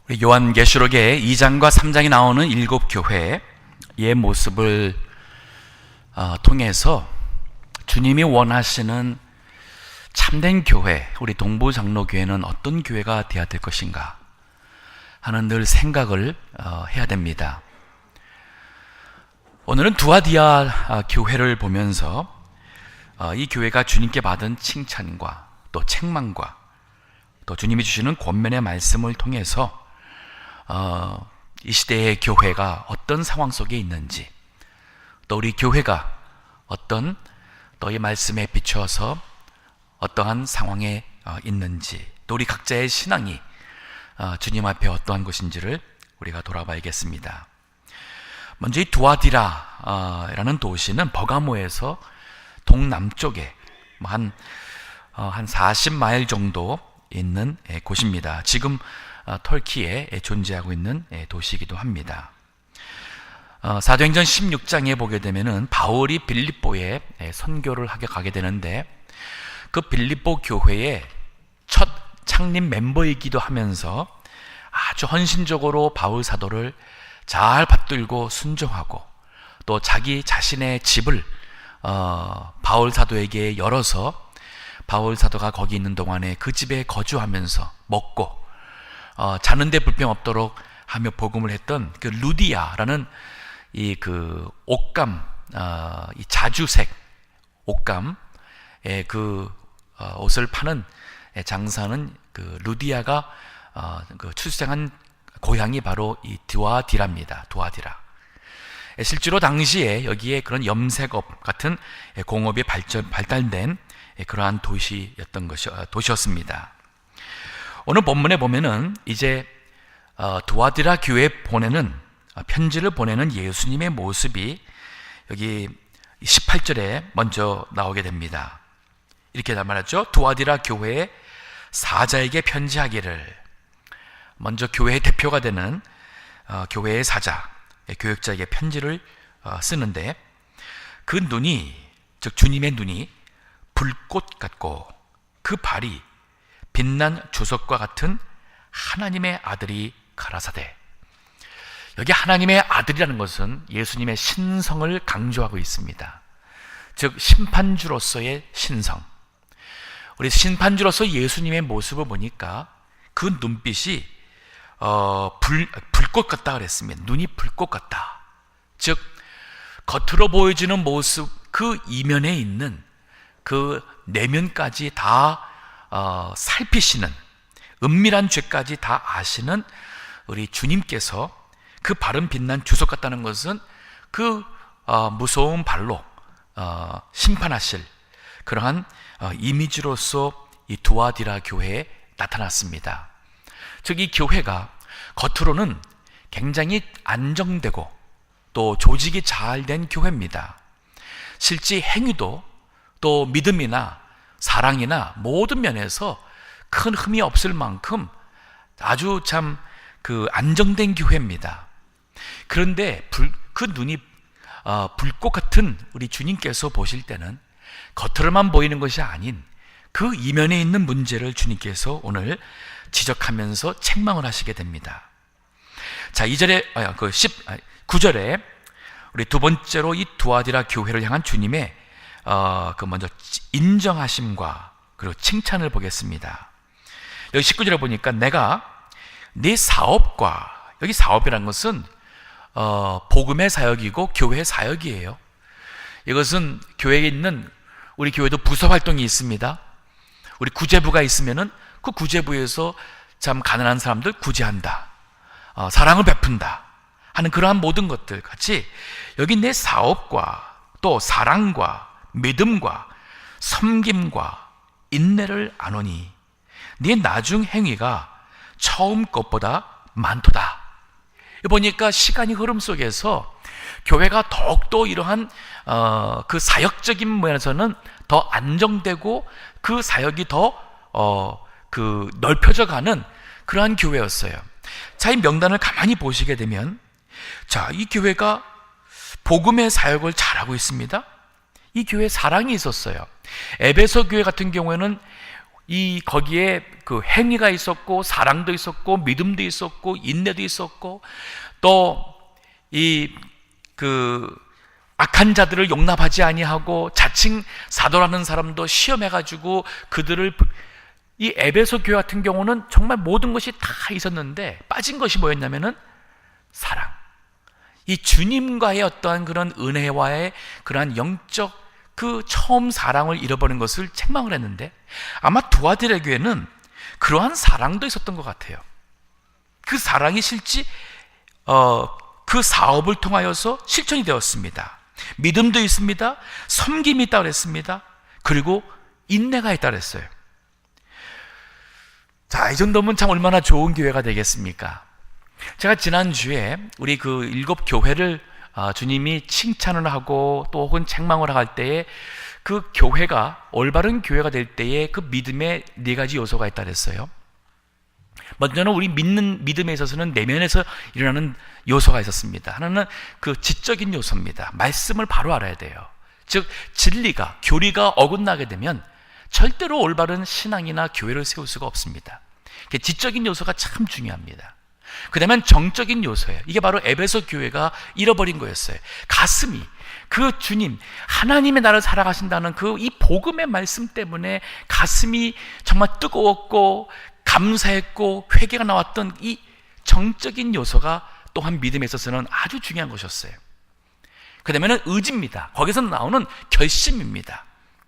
우리 요한계시록의 2장과 3장에 나오는 7교회의 모습을 통해서 주님이 원하시는 참된 교회, 우리 동부장로교회는 어떤 교회가 되어야 될 것인가 하는 늘 생각을 해야 됩니다. 오늘은 두아디아 교회를 보면서 이 교회가 주님께 받은 칭찬과 또 책망과 또 주님이 주시는 권면의 말씀을 통해서 이 시대의 교회가 어떤 상황 속에 있는지, 또 우리 교회가 어떤 또 이 말씀에 비추어서 어떠한 상황에 있는지, 또 우리 각자의 신앙이 주님 앞에 어떠한 것인지를 우리가 돌아봐야겠습니다. 먼저 이 두아디라라는 도시는 버가모에서 동남쪽에 한 40마일 정도 있는 곳입니다. 지금 터키에 존재하고 있는 도시이기도 합니다. 사도행전 16장에 보게 되면은 바울이 빌립보에 선교를 하게 가게 되는데, 그 빌립보 교회의 첫 창립 멤버이기도 하면서 아주 헌신적으로 바울 사도를 잘 받들고 순종하고, 또 자기 자신의 집을 바울 사도에게 열어서 바울 사도가 거기 있는 동안에 그 집에 거주하면서 먹고 자는데 불평 없도록 하며 복음을 했던 그 루디아라는 이 옷감, 이 자주색 옷감의 그 옷을 파는 장사는 그 루디아가 그 출생한 고향이 바로 이 두아디라입니다. 두아디라. 실제로 당시에 여기에 그런 염색업 같은 공업이 발달된 그러한 도시였습니다. 오늘 본문에 보면은 이제 두아디라 교회에 보내는 편지를 보내는 예수님의 모습이 여기 18절에 먼저 나오게 됩니다. 이렇게 말하죠. 두아디라 교회의 사자에게 편지하기를. 먼저 교회의 대표가 되는 교회의 사자, 교역자에게 편지를 쓰는데, 그 눈이, 즉 주님의 눈이 불꽃 같고 그 발이 빛난 주석과 같은 하나님의 아들이 가라사대. 여기 하나님의 아들이라는 것은 예수님의 신성을 강조하고 있습니다. 즉 심판주로서의 신성. 우리 심판주로서 예수님의 모습을 보니까 그 눈빛이 불꽃 같다 그랬습니다. 눈이 불꽃 같다. 즉 겉으로 보여지는 모습, 그 이면에 있는 그 내면까지 다 살피시는, 은밀한 죄까지 다 아시는 우리 주님께서 그 발은 빛난 주석 같다는 것은 그 무서운 발로 심판하실 그러한 이미지로서 이 두아디라 교회에 나타났습니다. 즉 이 교회가 겉으로는 굉장히 안정되고 또 조직이 잘 된 교회입니다. 실제 행위도 또 믿음이나 사랑이나 모든 면에서 큰 흠이 없을 만큼 아주 참 안정된 교회입니다. 그런데 그 눈이 불꽃 같은 우리 주님께서 보실 때는 겉으로만 보이는 것이 아닌 그 이면에 있는 문제를 주님께서 오늘 지적하면서 책망을 하시게 됩니다. 자, 9절에 우리 두 번째로 이 두아디라 교회를 향한 주님의 먼저 인정하심과 그리고 칭찬을 보겠습니다. 여기 19절에 보니까 내가 네 사업과, 여기 사업이라는 것은 복음의 사역이고 교회의 사역이에요. 이것은 교회에 있는, 우리 교회도 부서 활동이 있습니다. 우리 구제부가 있으면은 그 구제부에서 참 가난한 사람들 구제한다, 사랑을 베푼다 하는 그러한 모든 것들 같이 여기 내 사업과 또 사랑과 믿음과 섬김과 인내를 아노니 네 나중 행위가 처음 것보다 많도다. 보니까 시간이 흐름 속에서 교회가 더욱더 이러한 그 사역적인 면에서는 더 안정되고 그 사역이 더 넓혀져 가는 그러한 교회였어요. 자, 이 명단을 가만히 보시게 되면, 자, 이 교회가 복음의 사역을 잘하고 있습니다. 이 교회에 사랑이 있었어요. 에베소 교회 같은 경우에는 거기에 그 행위가 있었고, 사랑도 있었고, 믿음도 있었고, 인내도 있었고, 또 악한 자들을 용납하지 아니하고 자칭 사도라는 사람도 시험해가지고 그들을, 이 에베소 교회 같은 경우는 정말 모든 것이 다 있었는데 빠진 것이 뭐였냐면은 사랑. 이 주님과의 어떠한 그런 은혜와의 그러한 영적 그 처음 사랑을 잃어버린 것을 책망을 했는데, 아마 두아디라 교회는 그러한 사랑도 있었던 것 같아요. 그 사랑이 실제 그 사업을 통하여서 실천이 되었습니다. 믿음도 있습니다. 섬김이 있다고 그랬습니다. 그리고 인내가 있다고 그랬어요. 자, 이 정도면 참 얼마나 좋은 교회가 되겠습니까? 제가 지난주에 우리 그 7교회를 주님이 칭찬을 하고 또 혹은 책망을 할 때에 그 교회가 올바른 교회가 될 때에 그 믿음에 4가지 요소가 있다 그랬어요. 먼저는 우리 믿는 믿음에 있어서는 내면에서 일어나는 요소가 있었습니다. 하나는 그 지적인 요소입니다. 말씀을 바로 알아야 돼요. 즉 진리가, 교리가 어긋나게 되면 절대로 올바른 신앙이나 교회를 세울 수가 없습니다. 지적인 요소가 참 중요합니다. 그 다음엔 정적인 요소예요. 이게 바로 에베소 교회가 잃어버린 거였어요. 가슴이, 그 주님, 하나님의 나를 살아가신다는 그 이 복음의 말씀 때문에 가슴이 정말 뜨거웠고 감사했고 회개가 나왔던 이 정적인 요소가 또한 믿음에 있어서는 아주 중요한 것이었어요. 그 다음에는 의지입니다. 거기서 나오는 결심입니다.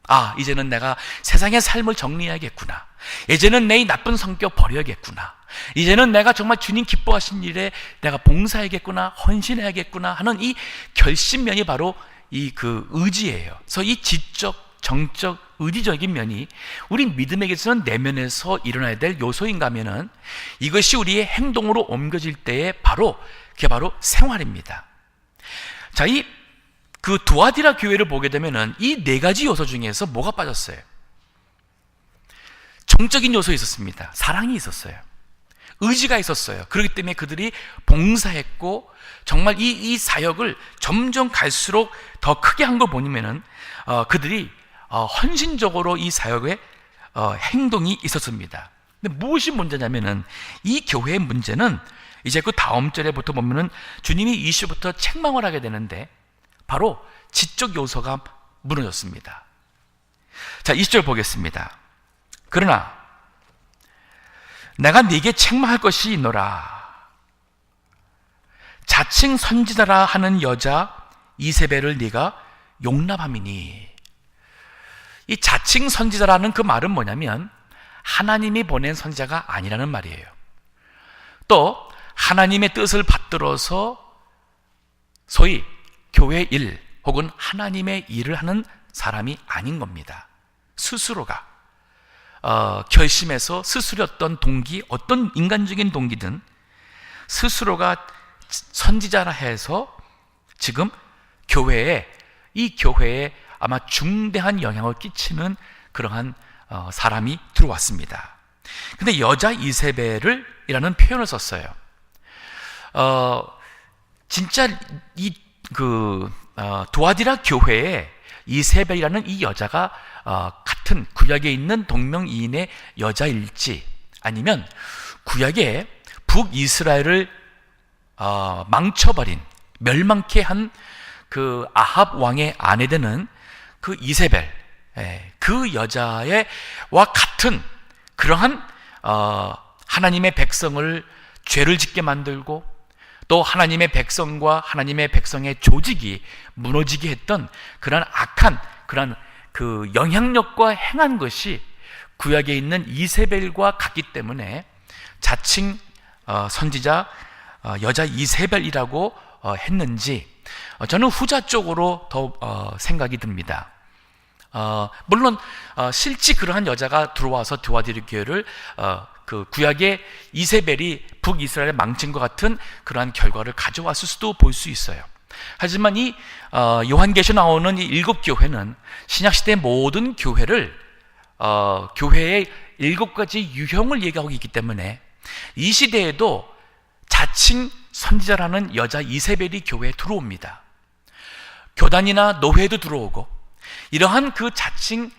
아, 이제는 내가 세상의 삶을 정리해야겠구나. 이제는 내 이 나쁜 성격 버려야겠구나. 이제는 내가 정말 주님 기뻐하신 일에 내가 봉사해야겠구나, 헌신해야겠구나 하는 이 결심면이 바로 이 그 의지예요. 그래서 이 지적, 정적, 의지적인 면이 우리 믿음에게서는 내면에서 일어나야 될 요소인가 하면은 이것이 우리의 행동으로 옮겨질 때에 그게 바로 생활입니다. 자, 그 두아디라 교회를 보게 되면은 이 4가지 요소 중에서 뭐가 빠졌어요? 정적인 요소 있었습니다. 사랑이 있었어요. 의지가 있었어요. 그렇기 때문에 그들이 봉사했고 정말 이 사역을 점점 갈수록 더 크게 한 걸 보면은 그들이 헌신적으로 이 사역에 행동이 있었습니다. 근데 무엇이 문제냐면은 이 교회의 문제는 이제 그 다음 절에부터 보면은 주님이 이슈부터 책망을 하게 되는데 바로 지적 요소가 무너졌습니다. 자, 20절 보겠습니다. 그러나 내가 네게 책망할 것이 있노라. 자칭 선지자라 하는 여자 이세벨을 네가 용납함이니. 이 자칭 선지자라는 그 말은 뭐냐면 하나님이 보낸 선지자가 아니라는 말이에요. 또 하나님의 뜻을 받들어서 소위 교회 일 혹은 하나님의 일을 하는 사람이 아닌 겁니다. 스스로가 결심해서 스스로 어떤 동기, 어떤 인간적인 동기든 스스로가 선지자라 해서 지금 이 교회에 아마 중대한 영향을 끼치는 그러한 사람이 들어왔습니다. 근데 여자 이세벨이라는 표현을 썼어요. 진짜 두아디라 교회에 이세벨이라는 이 여자가 같은 구약에 있는 동명이인의 여자일지 아니면 구약에 북이스라엘을 망쳐버린, 멸망케 한 그 아합 왕의 아내 되는 그 이세벨, 그 여자와 같은 그러한 하나님의 백성을 죄를 짓게 만들고 또 하나님의 백성과 하나님의 백성의 조직이 무너지게 했던 그런 악한 그런 그 영향력과 행한 것이 구약에 있는 이세벨과 같기 때문에 자칭 선지자 여자 이세벨이라고 했는지 저는 후자 쪽으로 더 생각이 듭니다. 물론 실제 그러한 여자가 들어와서 두아디라 교회를 그 구약의 이세벨이 북이스라엘에 망친 것 같은 그러한 결과를 가져왔을 수도 볼 수 있어요. 하지만 이 요한계시에 나오는 이 7교회는 신약시대의 모든 교회를 교회의 7가지 유형을 얘기하고 있기 때문에 이 시대에도 자칭 선지자라는 여자 이세벨이 교회에 들어옵니다. 교단이나 노회도 들어오고 이러한 그 자칭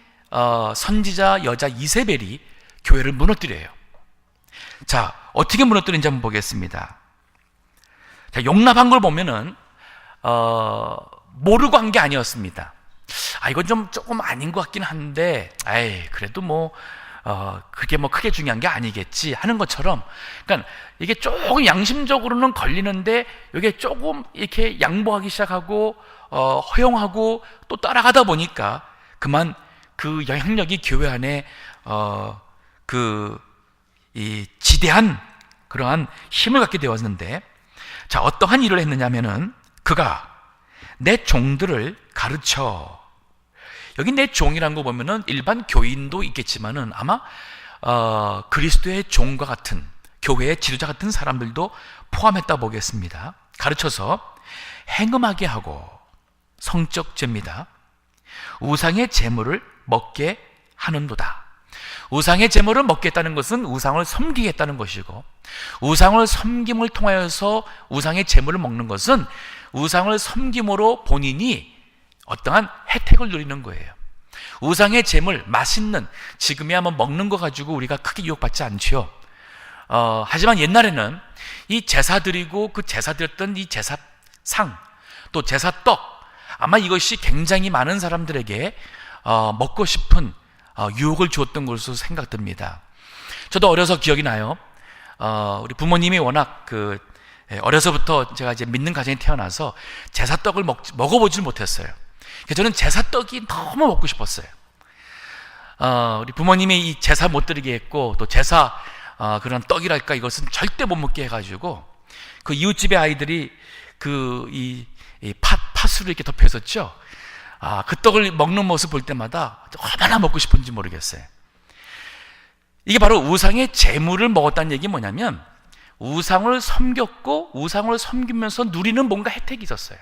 선지자 여자 이세벨이 교회를 무너뜨려요. 자, 어떻게 무너뜨린지 한번 보겠습니다. 자, 용납한 걸 보면은 모르고 한 게 아니었습니다. 이건 조금 아닌 것 같긴 한데, 그래도 그게 크게 중요한 게 아니겠지 하는 것처럼, 그러니까 이게 조금 양심적으로는 걸리는데, 이게 조금 이렇게 양보하기 시작하고, 허용하고 또 따라가다 보니까, 그만 그 영향력이 교회 안에, 이 지대한 그러한 힘을 갖게 되었는데, 자, 어떠한 일을 했느냐면은, 그가 내 종들을 가르쳐. 여기 내 종이라는 거 보면은 일반 교인도 있겠지만은 아마 그리스도의 종과 같은, 교회의 지도자 같은 사람들도 포함했다 보겠습니다. 가르쳐서 행음하게 하고, 성적 죄입니다. 우상의 제물을 먹게 하는도다. 우상의 제물을 먹겠다는 것은 우상을 섬기겠다는 것이고, 우상을 섬김을 통하여서 우상의 제물을 먹는 것은 우상을 섬김으로 본인이 어떠한 혜택을 누리는 거예요. 우상의 제물, 맛있는, 지금이야 먹는 거 가지고 우리가 크게 유혹받지 않지요. 하지만 옛날에는 이 제사 드리고 그 제사 드렸던 이 제사상, 또 제사떡, 아마 이것이 굉장히 많은 사람들에게 먹고 싶은 유혹을 주었던 것으로 생각됩니다. 저도 어려서 기억이 나요. 우리 부모님이 워낙 어려서부터 제가 이제 믿는 가정에 태어나서 제사떡을 먹어보질 못했어요. 그래서 저는 제사떡이 너무 먹고 싶었어요. 우리 부모님이 이 제사 못 드리게 했고, 또 제사 그런 떡이랄까 이것은 절대 못 먹게 해가지고, 그 이웃집의 아이들이 이 팥으로 이렇게 덮여 있었죠. 그 떡을 먹는 모습 볼 때마다 얼마나 먹고 싶은지 모르겠어요. 이게 바로 우상의 제물을 먹었다는 얘기 뭐냐면, 우상을 섬겼고 우상을 섬기면서 누리는 뭔가 혜택이 있었어요.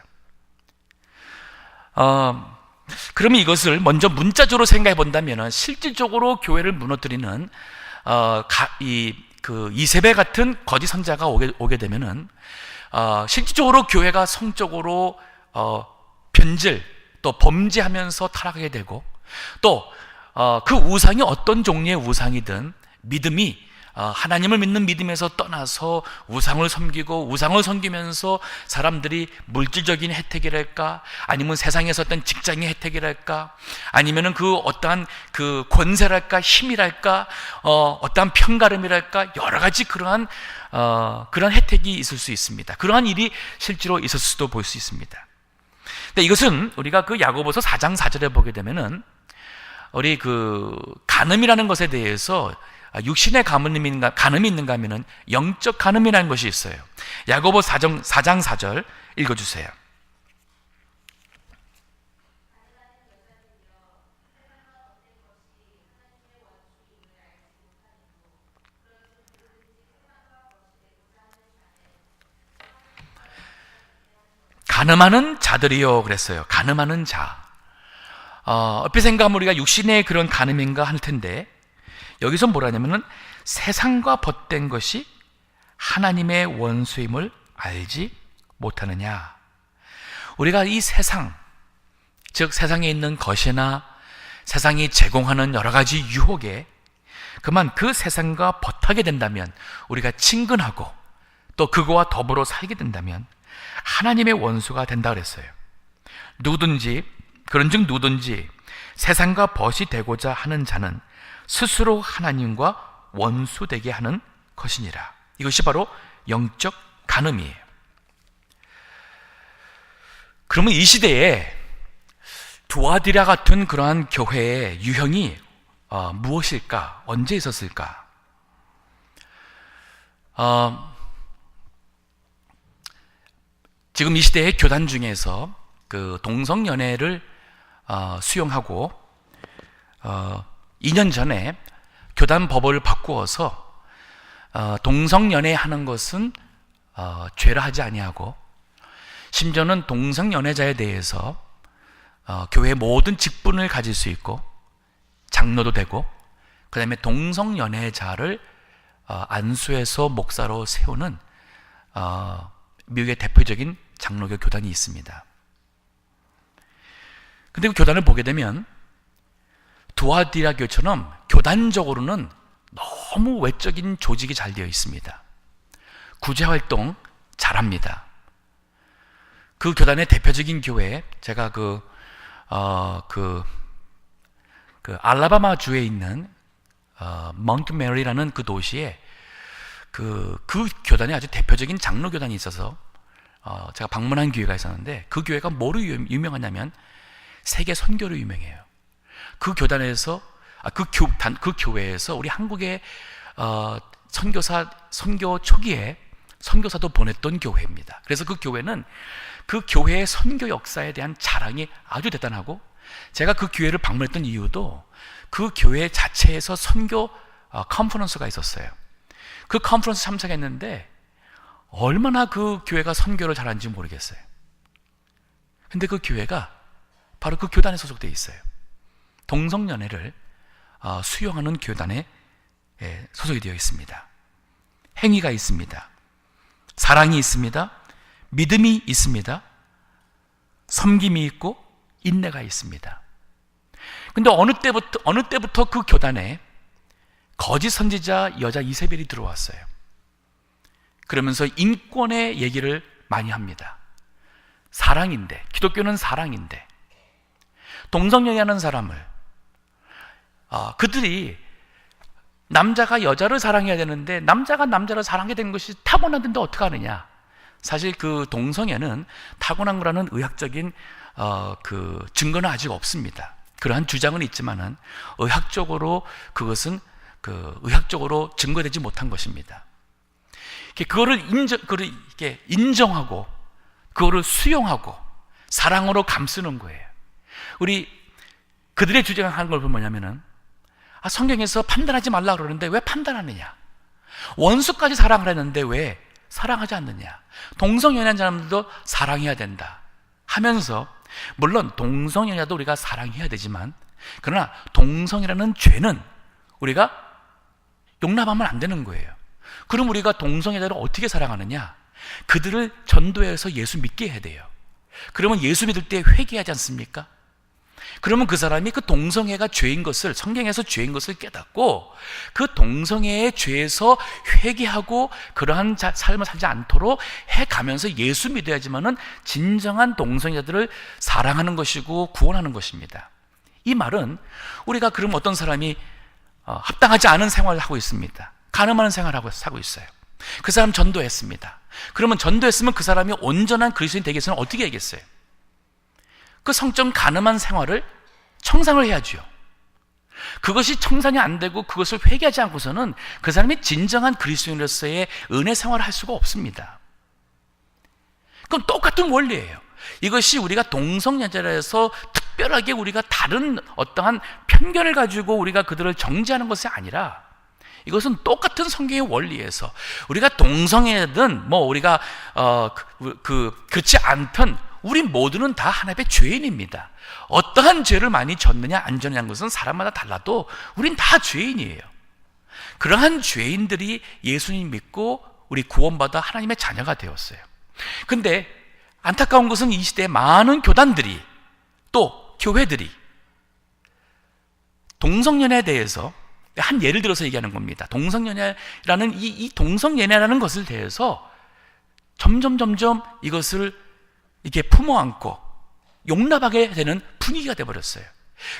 그러면 이것을 먼저 문자적으로 생각해 본다면, 실질적으로 교회를 무너뜨리는 이세벨 같은 거짓 선자가 오게 되면은 실질적으로 교회가 성적으로 변질, 또 범죄하면서 타락하게 되고, 또 그 우상이 어떤 종류의 우상이든 믿음이 하나님을 믿는 믿음에서 떠나서 우상을 섬기고, 우상을 섬기면서 사람들이 물질적인 혜택이랄까, 아니면 세상에서 어떤 직장의 혜택이랄까, 아니면은 어떠한 권세랄까, 힘이랄까, 어떠한 편가름이랄까, 여러 가지 그러한 혜택이 있을 수 있습니다. 그러한 일이 실제로 있었을 수도 볼 수 있습니다. 근데 이것은 우리가 야고보서 4장 4절에 보게 되면은, 우리 간음이라는 것에 대해서 육신의 간음이 있는가 하면은 영적 간음이라는 것이 있어요. 야고보 4장 4절 읽어주세요. 간음하는 자들이요 그랬어요. 간음하는 자. 얼핏 생각하면 우리가 육신의 그런 간음인가 할 텐데, 여기서 뭐라냐면은 세상과 벗된 것이 하나님의 원수임을 알지 못하느냐. 우리가 이 세상, 즉 세상에 있는 것이나 세상이 제공하는 여러 가지 유혹에 그만 그 세상과 벗하게 된다면, 우리가 친근하고 또 그거와 더불어 살게 된다면 하나님의 원수가 된다 그랬어요. 그런즉 누구든지 세상과 벗이 되고자 하는 자는 스스로 하나님과 원수되게 하는 것이니라. 이것이 바로 영적 간음이에요. 그러면 이 시대에 두아디라 같은 그러한 교회의 유형이 무엇일까? 언제 있었을까? 지금 이 시대의 교단 중에서 동성연애를 수용하고 2년 전에 교단 법을 바꾸어서 동성연애하는 것은 죄라 하지 아니하고, 심지어는 동성연애자에 대해서 교회의 모든 직분을 가질 수 있고 장로도 되고, 그 다음에 동성연애자를 안수해서 목사로 세우는 미국의 대표적인 장로교 교단이 있습니다. 근데 그 교단을 보게 되면 두아디라 교회처럼 교단적으로는 너무 외적인 조직이 잘 되어 있습니다. 구제활동 잘합니다. 그 교단의 대표적인 교회, 제가 알라바마 주에 있는 몬트메리라는 그 도시에 그 교단에 아주 대표적인 장로 교단이 있어서 제가 방문한 교회가 있었는데, 그 교회가 뭐로 유명하냐면 세계 선교로 유명해요. 그 교단에서 그 교회에서 우리 한국의 선교 초기에 선교사도 보냈던 교회입니다. 그래서 그 교회는 그 교회의 선교 역사에 대한 자랑이 아주 대단하고, 제가 그 교회를 방문했던 이유도 그 교회 자체에서 선교 컨퍼런스가 있었어요. 그 컨퍼런스 참석했는데 얼마나 그 교회가 선교를 잘하는지 모르겠어요. 근데 그 교회가 바로 그 교단에 소속되어 있어요. 동성연애를 수용하는 교단에 소속이 되어 있습니다. 행위가 있습니다. 사랑이 있습니다. 믿음이 있습니다. 섬김이 있고 인내가 있습니다. 근데 어느 때부터 그 교단에 거짓 선지자 여자 이세벨이 들어왔어요. 그러면서 인권의 얘기를 많이 합니다. 사랑인데, 기독교는 사랑인데, 동성연애하는 사람을 그들이 남자가 여자를 사랑해야 되는데 남자가 남자를 사랑하게 된 것이 타고났는데 어떻게 하느냐. 사실 그 동성애는 타고난 거라는 의학적인 그 증거는 아직 없습니다. 그러한 주장은 있지만은 의학적으로 그것은 의학적으로 증거되지 못한 것입니다. 그거를 인정하고 그거를 수용하고 사랑으로 감쓰는 거예요. 우리 그들의 주장하는 걸 보면 뭐냐면은, 성경에서 판단하지 말라 그러는데 왜 판단하느냐? 원수까지 사랑하라는데 왜 사랑하지 않느냐? 동성연애한 사람들도 사랑해야 된다 하면서, 물론 동성연애도 우리가 사랑해야 되지만, 그러나 동성이라는 죄는 우리가 용납하면 안 되는 거예요. 그럼 우리가 동성애자를 어떻게 사랑하느냐? 그들을 전도해서 예수 믿게 해야 돼요. 그러면 예수 믿을 때 회개하지 않습니까? 그러면 그 사람이 그 동성애가 죄인 것을, 성경에서 죄인 것을 깨닫고 그 동성애의 죄에서 회개하고 그러한 삶을 살지 않도록 해가면서 예수 믿어야지만은 진정한 동성애자들을 사랑하는 것이고 구원하는 것입니다. 이 말은 우리가 그럼 어떤 사람이 합당하지 않은 생활을 하고 있습니다. 가늠하는 생활을 하고 살고 있어요. 그 사람 전도했습니다. 그러면 전도했으면 그 사람이 온전한 그리스도인 되기 위해서는 어떻게 해야겠어요? 그 성적 가늠한 생활을 청산을 해야죠. 그것이 청산이 안 되고 그것을 회개하지 않고서는 그 사람이 진정한 그리스도인으로서의 은혜 생활을 할 수가 없습니다. 그럼 똑같은 원리예요. 이것이 우리가 동성연애라 해서 특별하게 우리가 다른 어떠한 편견을 가지고 우리가 그들을 정죄하는 것이 아니라, 이것은 똑같은 성경의 원리에서 우리가 동성애든 우리가 그렇지 않든 우리 모두는 다 하나님의 죄인입니다. 어떠한 죄를 많이 졌느냐 안 졌느냐는 것은 사람마다 달라도 우린 다 죄인이에요. 그러한 죄인들이 예수님 믿고 우리 구원받아 하나님의 자녀가 되었어요. 근데 안타까운 것은 이 시대에 많은 교단들이, 또 교회들이 동성연애에 대해서, 한 예를 들어서 얘기하는 겁니다. 동성연애라는 이 동성연애라는 것을 대해서 점점 이것을 이렇게 품어안고 용납하게 되는 분위기가 되어버렸어요.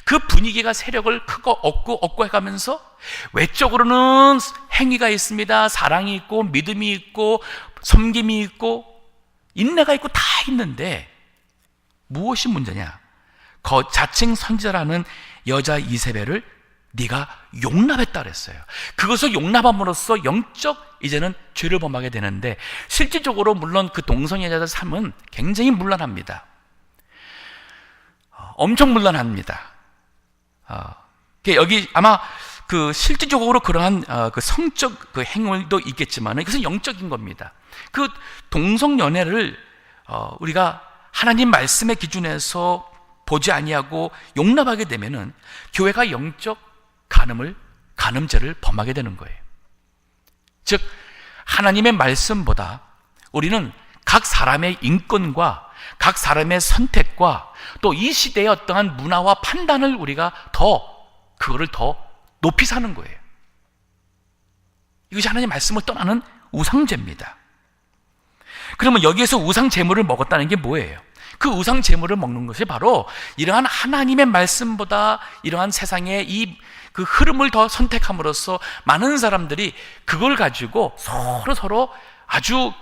그 분위기가 세력을 크고 얻고 해가면서 외적으로는 행위가 있습니다. 사랑이 있고 믿음이 있고 섬김이 있고 인내가 있고 다 있는데, 무엇이 문제냐? 자칭 선지자라는 여자 이세벨을 네가 용납했다 그랬어요. 그것을 용납함으로써 영적 이제는 죄를 범하게 되는데, 실질적으로 물론 그 동성애자들 삶은 굉장히 문란합니다. 엄청 문란합니다. 여기 아마 그 실질적으로 그러한 그 성적 그 행위도 있겠지만 이것은 영적인 겁니다. 그 동성연애를 우리가 하나님 말씀의 기준에서 보지 아니하고 용납하게 되면은 교회가 영적 간음죄를 범하게 되는 거예요. 즉 하나님의 말씀보다 우리는 각 사람의 인권과 각 사람의 선택과 또 이 시대의 어떠한 문화와 판단을 우리가 더 그거를 더 높이 사는 거예요. 이것이 하나님의 말씀을 떠나는 우상죄입니다. 그러면 여기에서 우상 제물을 먹었다는 게 뭐예요? 그 우상 제물을 먹는 것이 바로 이러한 하나님의 말씀보다 이러한 세상의 그 흐름을 더 선택함으로써 많은 사람들이 그걸 가지고 서로 아주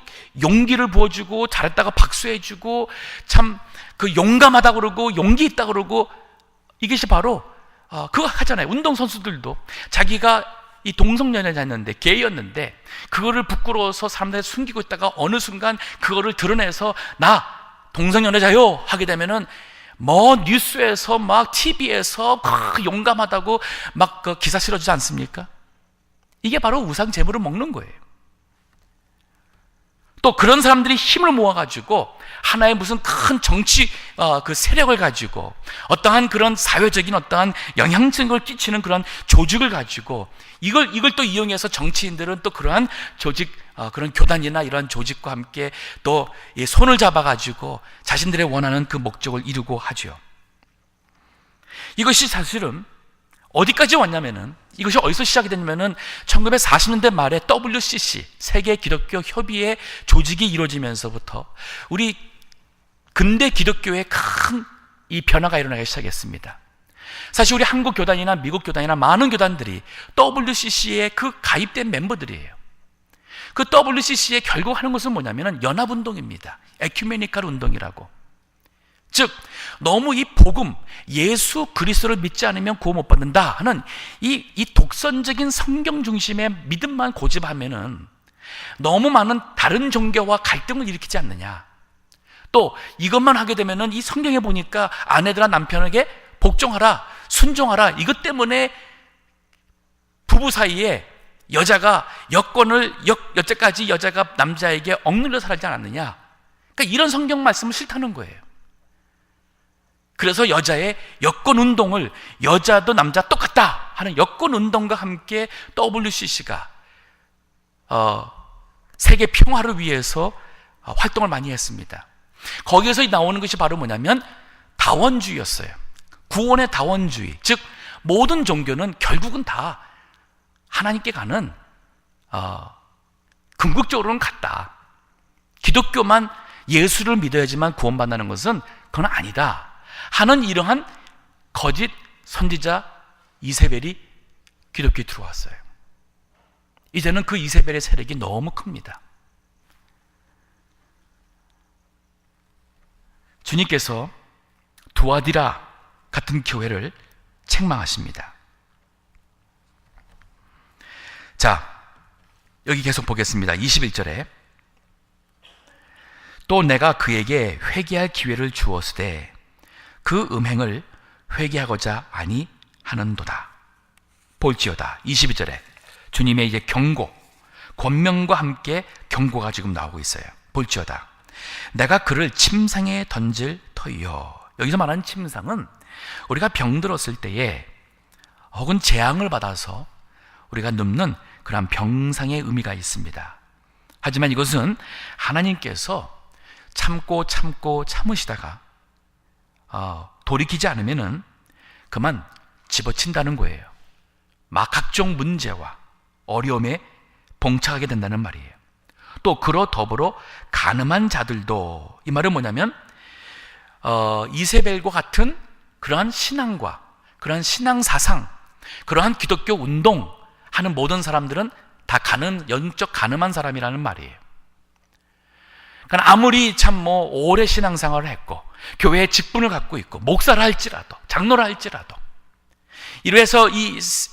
용기를 부어주고, 잘했다가 박수해주고, 참 그 용감하다 그러고 용기 있다 그러고, 이것이 바로 그거 하잖아요. 운동선수들도 자기가 이 동성연애자였는데, 게이였는데 그거를 부끄러워서 사람들이 숨기고 있다가 어느 순간 그거를 드러내서 나 동성연애자요 하게 되면은 뭐 뉴스에서 막 TV에서 용감하다고 막 그 기사 실어주지 않습니까? 이게 바로 우상 제물을 먹는 거예요. 또 그런 사람들이 힘을 모아가지고 하나의 무슨 큰 정치 그 세력을 가지고 어떠한 그런 사회적인 어떠한 영향력을 끼치는 그런 조직을 가지고 이걸 또 이용해서 정치인들은 또 그러한 조직, 그런 교단이나 이런 조직과 함께 또 손을 잡아가지고 자신들의 원하는 그 목적을 이루고 하죠. 이것이 사실은 어디까지 왔냐면은, 이것이 어디서 시작이 됐냐면은 1940년대 말에 WCC, 세계 기독교 협의회 조직이 이루어지면서부터 우리 근대 기독교에 큰 이 변화가 일어나기 시작했습니다. 사실 우리 한국 교단이나 미국 교단이나 많은 교단들이 WCC에 그 가입된 멤버들이에요. 그 WCC에 결국 하는 것은 뭐냐면은 연합운동입니다. 에큐메니칼 운동이라고. 즉 너무 이 복음, 예수 그리스도를 믿지 않으면 구원 못 받는다 하는 이 독선적인 성경 중심의 믿음만 고집하면은 너무 많은 다른 종교와 갈등을 일으키지 않느냐. 또 이것만 하게 되면은 이 성경에 보니까 아내들아 남편에게 복종하라, 순종하라, 이것 때문에 부부 사이에 여자가 여태까지 여자가 남자에게 억눌려 살지 않았느냐. 그러니까 이런 성경 말씀을 싫다는 거예요. 그래서 여자의 여권 운동을, 여자도 남자 똑같다 하는 여권 운동과 함께 WCC가 세계 평화를 위해서 활동을 많이 했습니다. 거기에서 나오는 것이 바로 뭐냐면 다원주의였어요. 구원의 다원주의. 즉 모든 종교는 결국은 다 하나님께 가는 궁극적으로는 같다. 기독교만 예수를 믿어야지만 구원받는 것은 그건 아니다 하는 이러한 거짓 선지자 이세벨이 기독교에 들어왔어요. 이제는 그 이세벨의 세력이 너무 큽니다. 주님께서 두아디라 같은 교회를 책망하십니다. 자, 여기 계속 보겠습니다. 21절에 또 내가 그에게 회개할 기회를 주었으되 그 음행을 회개하고자 아니하는도다. 볼지어다. 22절에 주님의 이제 경고, 권면과 함께 경고가 지금 나오고 있어요. 볼지어다. 내가 그를 침상에 던질 터이요. 여기서 말하는 침상은 우리가 병들었을 때에 혹은 재앙을 받아서 우리가 눕는 그런 병상의 의미가 있습니다. 하지만 이것은 하나님께서 참으시다가 돌이키지 않으면은 그만 집어친다는 거예요. 막 각종 문제와 어려움에 봉착하게 된다는 말이에요. 또 그로 더불어 간음한 자들도, 이 말은 뭐냐면 이세벨과 같은 그러한 신앙과 그러한 신앙 사상, 그러한 기독교 운동하는 모든 사람들은 다 영적 간음한 사람이라는 말이에요. 그러니까 아무리 참 오래 신앙생활을 했고 교회에 직분을 갖고 있고 목사를 할지라도 장로를 할지라도 이래서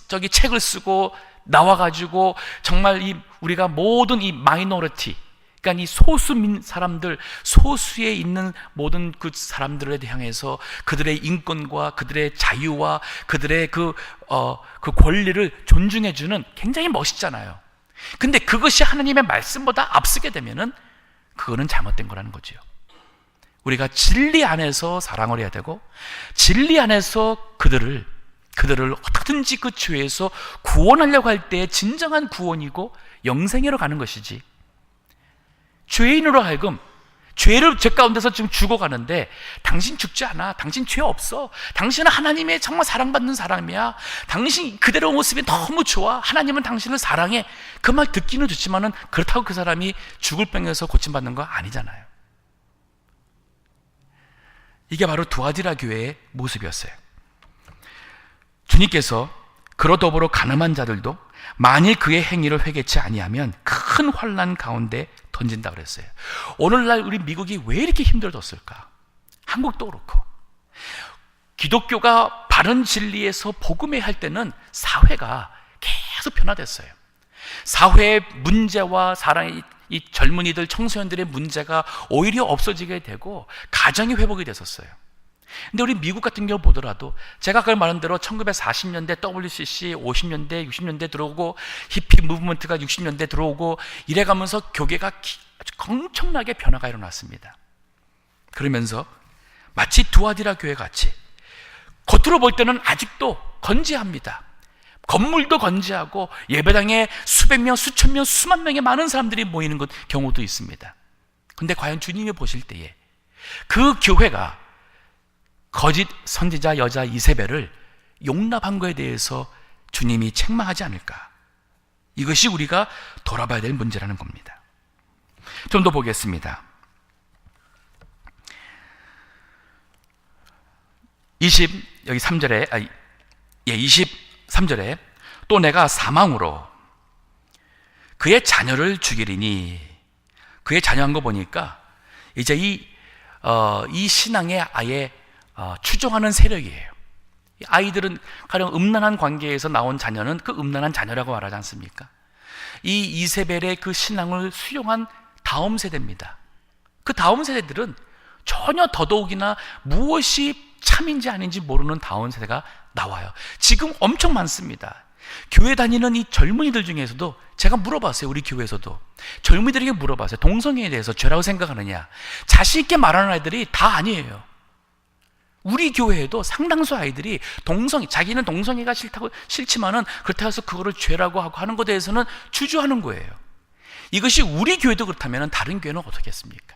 저기 책을 쓰고 나와가지고 정말 우리가 모든 이 마이너리티, 그러니까 이 소수민 사람들, 소수에 있는 모든 그 사람들에 향해서 그들의 인권과 그들의 자유와 그들의 그 권리를 존중해주는, 굉장히 멋있잖아요. 근데 그것이 하나님의 말씀보다 앞서게 되면은 그거는 잘못된 거라는 거죠. 우리가 진리 안에서 사랑을 해야 되고, 진리 안에서 그들을 어떻게든지 그 죄에서 구원하려고 할 때 진정한 구원이고 영생으로 가는 것이지, 죄인으로 하여금 죄 가운데서 지금 죽어가는데 당신 죽지 않아. 당신 죄 없어. 당신은 하나님의 정말 사랑받는 사람이야. 당신 그대로 모습이 너무 좋아. 하나님은 당신을 사랑해. 그 말 듣기는 좋지만은 그렇다고 그 사람이 죽을 병에서 고침받는 거 아니잖아요. 이게 바로 두아디라 교회의 모습이었어요. 주님께서 그로 더불어 가늠한 자들도 만일 그의 행위를 회개치 아니하면 큰 환난 가운데 던진다 그랬어요. 오늘날 우리 미국이 왜 이렇게 힘들어졌을까? 한국도 그렇고. 기독교가 바른 진리에서 복음회 할 때는 사회가 계속 변화됐어요. 사회의 문제와 이 젊은이들, 청소년들의 문제가 오히려 없어지게 되고 가정이 회복이 됐었어요. 근데 우리 미국 같은 경우 보더라도 제가 아까 말한 대로 1940년대 WCC, 50년대, 60년대 들어오고 히피 무브먼트가 60년대 들어오고 이래가면서 교계가 아주 엄청나게 변화가 일어났습니다. 그러면서 마치 두아디라 교회 같이 겉으로 볼 때는 아직도 건재합니다. 건물도 건재하고 예배당에 수백 명, 수천 명, 수만 명의 많은 사람들이 모이는 경우도 있습니다. 근데 과연 주님이 보실 때에 그 교회가 거짓 선지자 여자 이세벨을 용납한 것에 대해서 주님이 책망하지 않을까? 이것이 우리가 돌아봐야 될 문제라는 겁니다. 좀 더 보겠습니다. 23절에 또 내가 사망으로 그의 자녀를 죽이리니, 그의 자녀한 거 보니까 이제 이 신앙의 아예 추종하는 세력이에요. 아이들은 가령 음란한 관계에서 나온 자녀는 그 음란한 자녀라고 말하지 않습니까? 이 이세벨의 그 신앙을 수용한 다음 세대입니다. 그 다음 세대들은 전혀 더더욱이나 무엇이 참인지 아닌지 모르는 다음 세대가 나와요. 지금 엄청 많습니다. 교회 다니는 이 젊은이들 중에서도 제가 물어봤어요. 우리 교회에서도 젊은이들에게 물어봤어요. 동성애에 대해서 죄라고 생각하느냐? 자신 있게 말하는 아이들이 다 아니에요. 우리 교회에도 상당수 아이들이 자기는 동성애가 싫지만은 그렇다고 해서 그거를 죄라고 하고 하는 것에 대해서는 주저하는 거예요. 이것이 우리 교회도 그렇다면 다른 교회는 어떻겠습니까?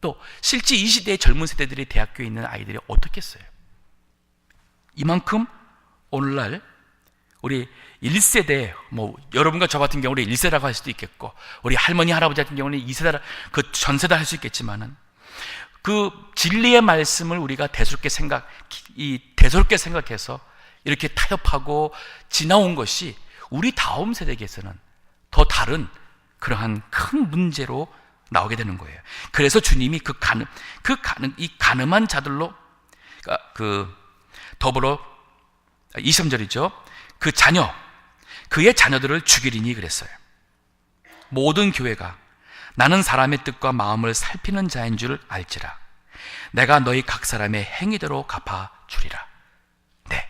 또 실제 이 시대의 젊은 세대들이 대학교에 있는 아이들이 어떻겠어요? 이만큼 오늘날 우리 1세대, 여러분과 저 같은 경우는 1세라고 할 수도 있겠고, 우리 할머니, 할아버지 같은 경우는 2세다, 그 전세다 할 수 있겠지만은, 그 진리의 말씀을 우리가 대수롭게 생각해서 이렇게 타협하고 지나온 것이 우리 다음 세대에게서는 더 다른 그러한 큰 문제로 나오게 되는 거예요. 그래서 주님이 이 가늠한 자들로 더불어 23절이죠. 그의 자녀들을 죽이리니 그랬어요. 모든 교회가 나는 사람의 뜻과 마음을 살피는 자인 줄 알지라. 내가 너희 각 사람의 행위대로 갚아주리라. 네,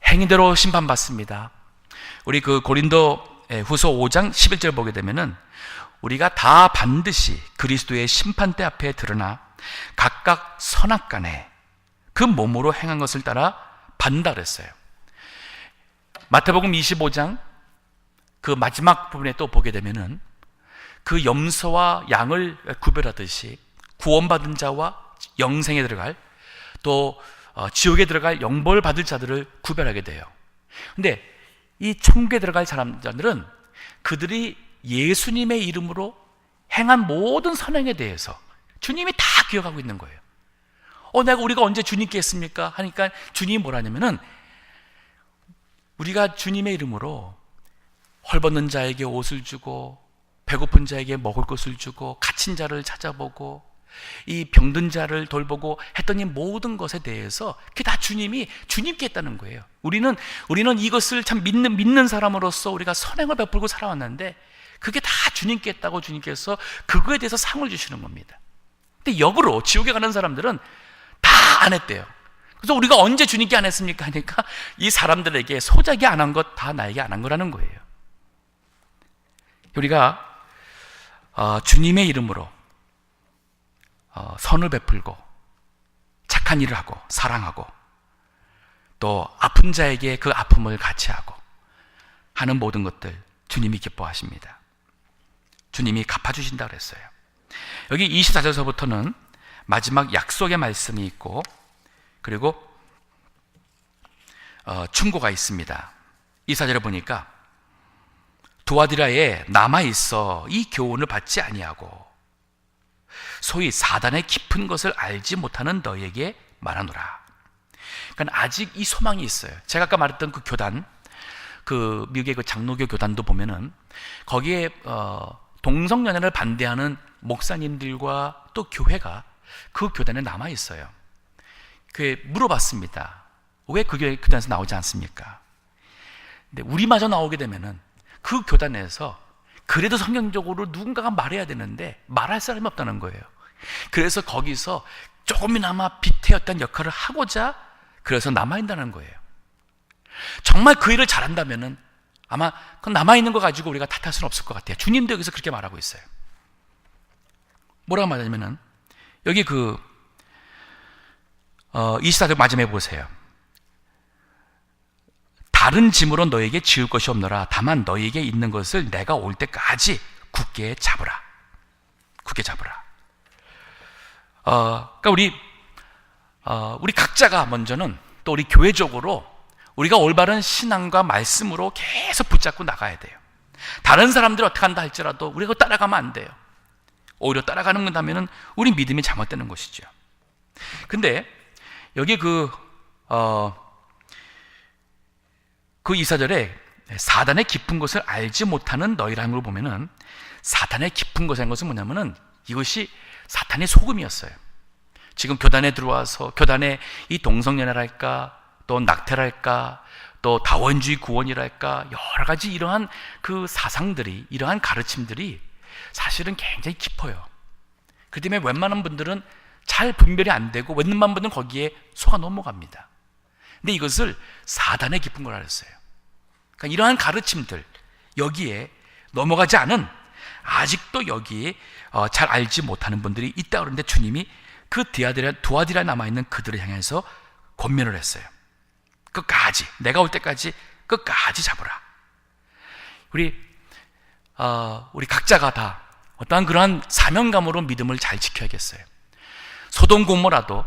행위대로 심판받습니다. 우리 그 고린도 후서 5장 11절 보게 되면은 우리가 다 반드시 그리스도의 심판대 앞에 드러나 각각 선악간에 그 몸으로 행한 것을 따라 받는다 그랬어요. 마태복음 25장 그 마지막 부분에 또 보게 되면은 그 염소와 양을 구별하듯이 구원받은 자와 영생에 들어갈, 또 지옥에 들어갈 영벌 받을 자들을 구별하게 돼요. 근데 이 천국에 들어갈 사람들은 그들이 예수님의 이름으로 행한 모든 선행에 대해서 주님이 다 기억하고 있는 거예요. 우리가 언제 주님께 했습니까? 하니까 주님이 뭐라냐면은 우리가 주님의 이름으로 헐벗는 자에게 옷을 주고, 배고픈 자에게 먹을 것을 주고, 갇힌 자를 찾아보고, 이 병든 자를 돌보고 했던 이 모든 것에 대해서 그게 다 주님께 했다는 거예요. 우리는 이것을 참 믿는 사람으로서 우리가 선행을 베풀고 살아왔는데 그게 다 주님께 했다고 주님께서 그거에 대해서 상을 주시는 겁니다. 근데 역으로 지옥에 가는 사람들은 다 안 했대요. 그래서 우리가 언제 주님께 안 했습니까? 하니까 이 사람들에게 소작이 안 한 것 다 나에게 안 한 거라는 거예요. 우리가 주님의 이름으로 선을 베풀고 착한 일을 하고 사랑하고 또 아픈 자에게 그 아픔을 같이 하고 하는 모든 것들 주님이 기뻐하십니다. 주님이 갚아주신다 그랬어요. 여기 24절서부터는 마지막 약속의 말씀이 있고, 그리고 충고가 있습니다. 24절에 보니까 두아디라에 남아있어 이 교훈을 받지 아니하고 소위 사단의 깊은 것을 알지 못하는 너에게 말하노라. 그러니까 아직 이 소망이 있어요. 제가 아까 말했던 그 교단, 그 미국의 그 장로교 교단도 보면은 거기에 동성연애를 반대하는 목사님들과 또 교회가 그 교단에 남아 있어요. 그 물어봤습니다. 왜 그 교단에서 나오지 않습니까? 근데 우리마저 나오게 되면은 그 교단에서 그래도 성경적으로 누군가가 말해야 되는데 말할 사람이 없다는 거예요. 그래서 거기서 조금이나마 비태었던 역할을 하고자 그래서 남아있다는 거예요. 정말 그 일을 잘한다면은 아마 그 남아있는 거 가지고 우리가 탓할 수는 없을 것 같아요. 주님도 여기서 그렇게 말하고 있어요. 뭐라고 말하냐면은 여기 24절 마지막에 보세요. 다른 짐으로 너에게 지을 것이 없노라. 다만 너에게 있는 것을 내가 올 때까지 굳게 잡으라. 굳게 잡으라. 그러니까 우리 각자가 먼저는 또 우리 교회적으로 우리가 올바른 신앙과 말씀으로 계속 붙잡고 나가야 돼요. 다른 사람들이 어떻게 한다 할지라도 우리가 따라가면 안 돼요. 오히려 따라가는 건다면은 우리 믿음이 잘못되는 것이죠. 근데 여기 그 24절에 사단의 깊은 것을 알지 못하는 너희라는 걸 보면은 사탄의 깊은 것이라는 것은 뭐냐면은 이것이 사탄의 소금이었어요. 지금 교단에 들어와서 교단에 이 동성연애랄까 또 낙태랄까 또 다원주의 구원이랄까 여러 가지 이러한 그 사상들이 이러한 가르침들이 사실은 굉장히 깊어요. 그 때문에 웬만한 분들은 잘 분별이 안 되고 웬만한 분들은 거기에 속아 넘어갑니다. 근데 이것을 사단의 깊은 걸 알았어요. 그러니까 이러한 가르침들 여기에 넘어가지 않은 아직도 여기에 잘 알지 못하는 분들이 있다 그러는데 주님이 그 두아디라에 남아있는 그들을 향해서 권면을 했어요. 끝까지 내가 올 때까지 끝까지 잡으라. 우리 각자가 다 어떠한 그러한 사명감으로 믿음을 잘 지켜야겠어요. 소돔 고모라도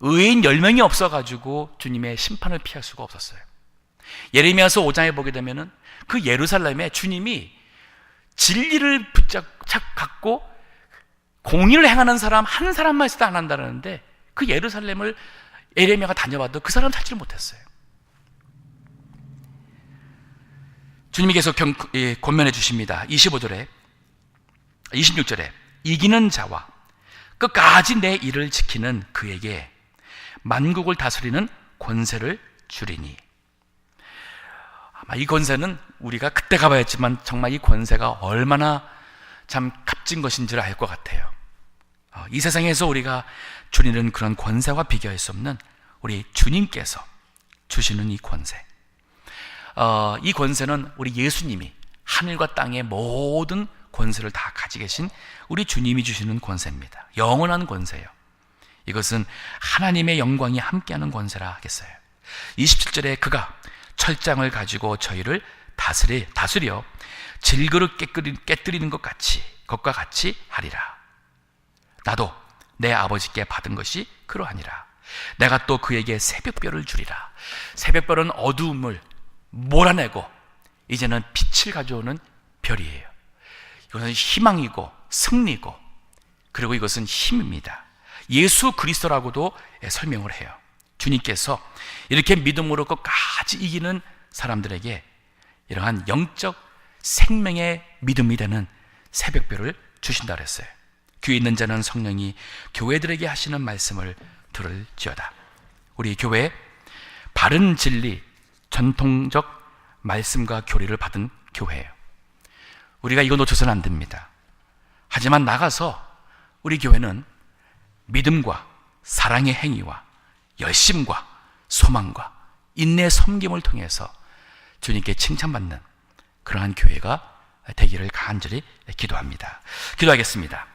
의인 10명이 없어가지고 주님의 심판을 피할 수가 없었어요. 예레미야서 5장에 보게 되면은 그 예루살렘에 주님이 진리를 갖고 공의를 행하는 사람 한 사람만 있어도 안 한다는데 그 예루살렘을 예레미야가 다녀봐도 그 사람은 찾지를 못했어요. 주님이 계속 권면해 주십니다. 26절에 이기는 자와 끝까지 내 일을 지키는 그에게 만국을 다스리는 권세를 주리니. 아마 이 권세는 우리가 그때 가봐야지만 정말 이 권세가 얼마나 참 값진 것인지를 알 것 같아요. 이 세상에서 우리가 주리는 그런 권세와 비교할 수 없는 우리 주님께서 주시는 이 권세. 이 권세는 우리 예수님이 하늘과 땅의 모든 권세를 다 가지고 계신 우리 주님이 주시는 권세입니다. 영원한 권세예요. 이것은 하나님의 영광이 함께하는 권세라 하겠어요. 27절에 그가 철장을 가지고 저희를 다스려 질그릇 깨뜨리는 것과 같이 하리라. 나도 내 아버지께 받은 것이 그러하니라. 내가 또 그에게 새벽별을 주리라. 새벽별은 어두움을 몰아내고 이제는 빛을 가져오는 별이에요. 이것은 희망이고 승리고 그리고 이것은 힘입니다. 예수 그리스도라고도 설명을 해요. 주님께서 이렇게 믿음으로 끝까지 이기는 사람들에게 이러한 영적 생명의 믿음이 되는 새벽별을 주신다 그랬어요. 귀 있는 자는 성령이 교회들에게 하시는 말씀을 들을지어다. 우리 교회 바른 진리, 전통적 말씀과 교리를 받은 교회예요. 우리가 이거 놓쳐서는 안 됩니다. 하지만 나가서 우리 교회는 믿음과 사랑의 행위와 열심과 소망과 인내 섬김을 통해서 주님께 칭찬받는 그러한 교회가 되기를 간절히 기도합니다. 기도하겠습니다.